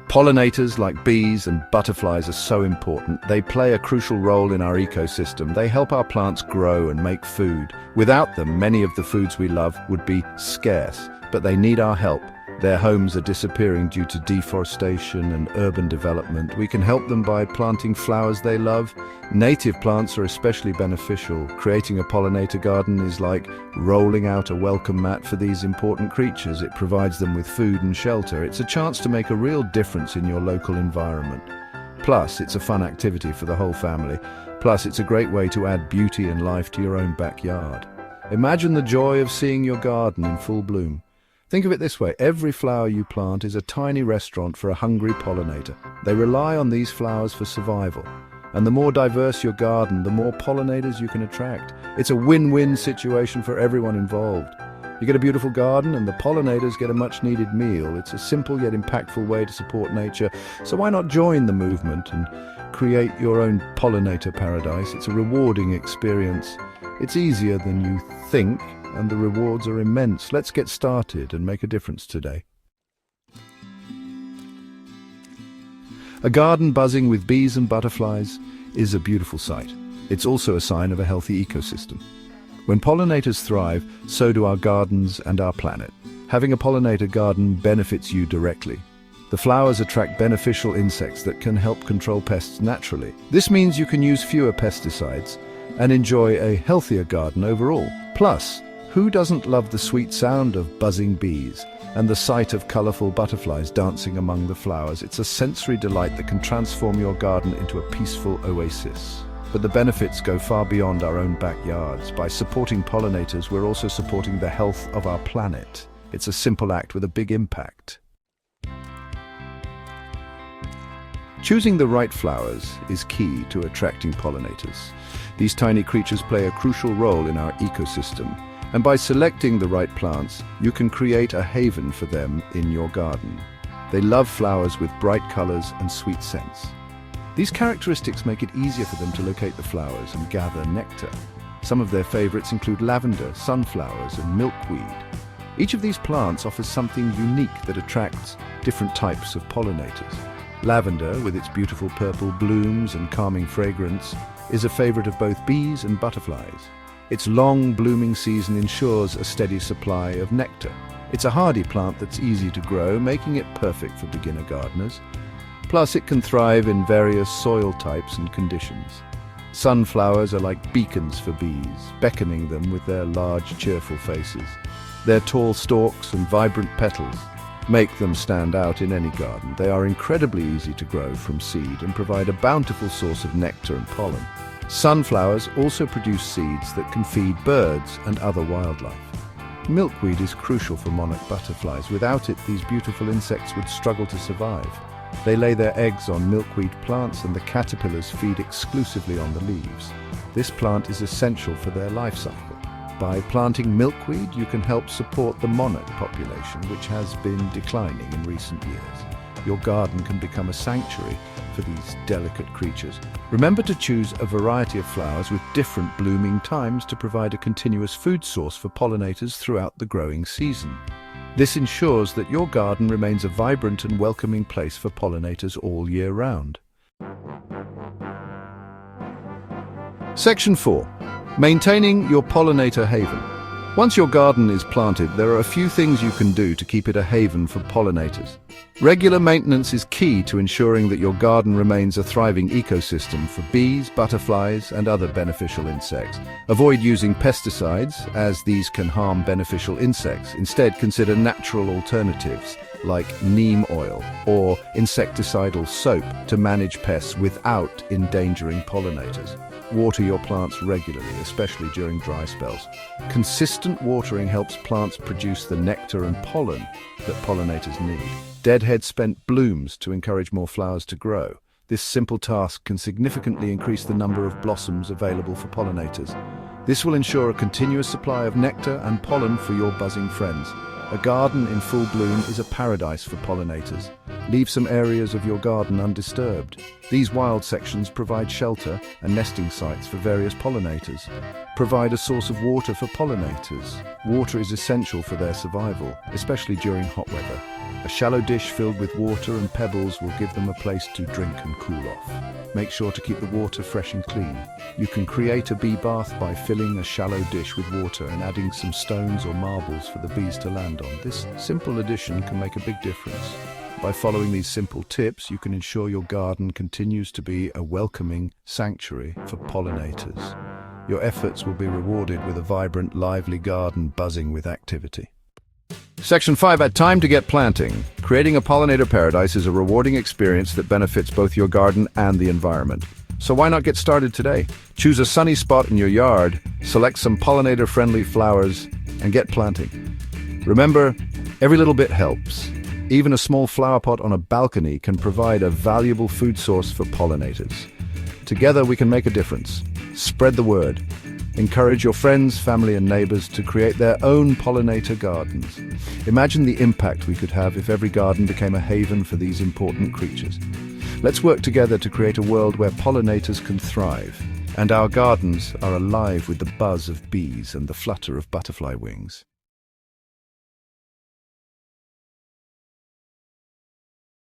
Pollinators like bees and butterflies are so important. They play a crucial role in our ecosystem. They help our plants grow and make food. Without them, many of the foods we love would be scarce, but they need our help. Their homes are disappearing due to deforestation and urban development. We can help them by planting flowers they love. Native plants are especially beneficial. Creating a pollinator garden is like rolling out a welcome mat for these important creatures. It provides them with food and shelter. It's a chance to make a real difference in your local environment. Plus, it's a fun activity for the whole family. Plus, it's a great way to add beauty and life to your own backyard. Imagine the joy of seeing your garden in full bloom. Think of it this way, every flower you plant is a tiny restaurant for a hungry pollinator. They rely on these flowers for survival. And the more diverse your garden, the more pollinators you can attract. It's a win-win situation for everyone involved. You get a beautiful garden and the pollinators get a much-needed meal. It's a simple yet impactful way to support nature. So why not join the movement and create your own pollinator paradise? It's a rewarding experience. It's easier than you think, and the rewards are immense. Let's get started and make a difference today. A garden buzzing with bees and butterflies is a beautiful sight. It's also a sign of a healthy ecosystem. When pollinators thrive, so do our gardens and our planet. Having a pollinator garden benefits you directly. The flowers attract beneficial insects that can help control pests naturally. This means you can use fewer pesticides and enjoy a healthier garden overall. Plus, who doesn't love the sweet sound of buzzing bees and the sight of colorful butterflies dancing among the flowers? It's a sensory delight that can transform your garden into a peaceful oasis. But the benefits go far beyond our own backyards. By supporting pollinators, we're also supporting the health of our planet. It's a simple act with a big impact. Choosing the right flowers is key to attracting pollinators. These tiny creatures play a crucial role in our ecosystem. And by selecting the right plants, you can create a haven for them in your garden. They love flowers with bright colors and sweet scents. These characteristics make it easier for them to locate the flowers and gather nectar. Some of their favorites include lavender, sunflowers, and milkweed. Each of these plants offers something unique that attracts different types of pollinators. Lavender, with its beautiful purple blooms and calming fragrance, is a favorite of both bees and butterflies. Its long blooming season ensures a steady supply of nectar. It's a hardy plant that's easy to grow, making it perfect for beginner gardeners. Plus, it can thrive in various soil types and conditions. Sunflowers are like beacons for bees, beckoning them with their large, cheerful faces. Their tall stalks and vibrant petals make them stand out in any garden. They are incredibly easy to grow from seed and provide a bountiful source of nectar and pollen. Sunflowers also produce seeds that can feed birds and other wildlife. Milkweed is crucial for monarch butterflies. Without it, these beautiful insects would struggle to survive. They lay their eggs on milkweed plants and the caterpillars feed exclusively on the leaves. This plant is essential for their life cycle. By planting milkweed, you can help support the monarch population, which has been declining in recent years. Your garden can become a sanctuary for these delicate creatures. Remember to choose a variety of flowers with different blooming times to provide a continuous food source for pollinators throughout the growing season. This ensures that your garden remains a vibrant and welcoming place for pollinators all year round. Section 4. Maintaining your pollinator haven. Once your garden is planted, there are a few things you can do to keep it a haven for pollinators. Regular maintenance is key to ensuring that your garden remains a thriving ecosystem for bees, butterflies, and other beneficial insects. Avoid using pesticides, as these can harm beneficial insects. Instead, consider natural alternatives like neem oil or insecticidal soap to manage pests without endangering pollinators. Water your plants regularly, especially during dry spells. Consistent watering helps plants produce the nectar and pollen that pollinators need. Deadhead spent blooms to encourage more flowers to grow. This simple task can significantly increase the number of blossoms available for pollinators. This will ensure a continuous supply of nectar and pollen for your buzzing friends. A garden in full bloom is a paradise for pollinators. Leave some areas of your garden undisturbed. These wild sections provide shelter and nesting sites for various pollinators. Provide a source of water for pollinators. Water is essential for their survival, especially during hot weather. A shallow dish filled with water and pebbles will give them a place to drink and cool off. Make sure to keep the water fresh and clean. You can create a bee bath by filling a shallow dish with water and adding some stones or marbles for the bees to land on. This simple addition can make a big difference. By following these simple tips, you can ensure your garden continues to be a welcoming sanctuary for pollinators. Your efforts will be rewarded with a vibrant, lively garden buzzing with activity. Section 5. At time to get planting. Creating a pollinator paradise is a rewarding experience that benefits both your garden and the environment. So why not get started today? Choose a sunny spot in your yard, select some pollinator-friendly flowers, and get planting. Remember, every little bit helps. Even a small flower pot on a balcony can provide a valuable food source for pollinators. Together we can make a difference. Spread the word. Encourage your friends, family and neighbors to create their own pollinator gardens. Imagine the impact we could have if every garden became a haven for these important creatures. Let's work together to create a world where pollinators can thrive, and our gardens are alive with the buzz of bees and the flutter of butterfly wings.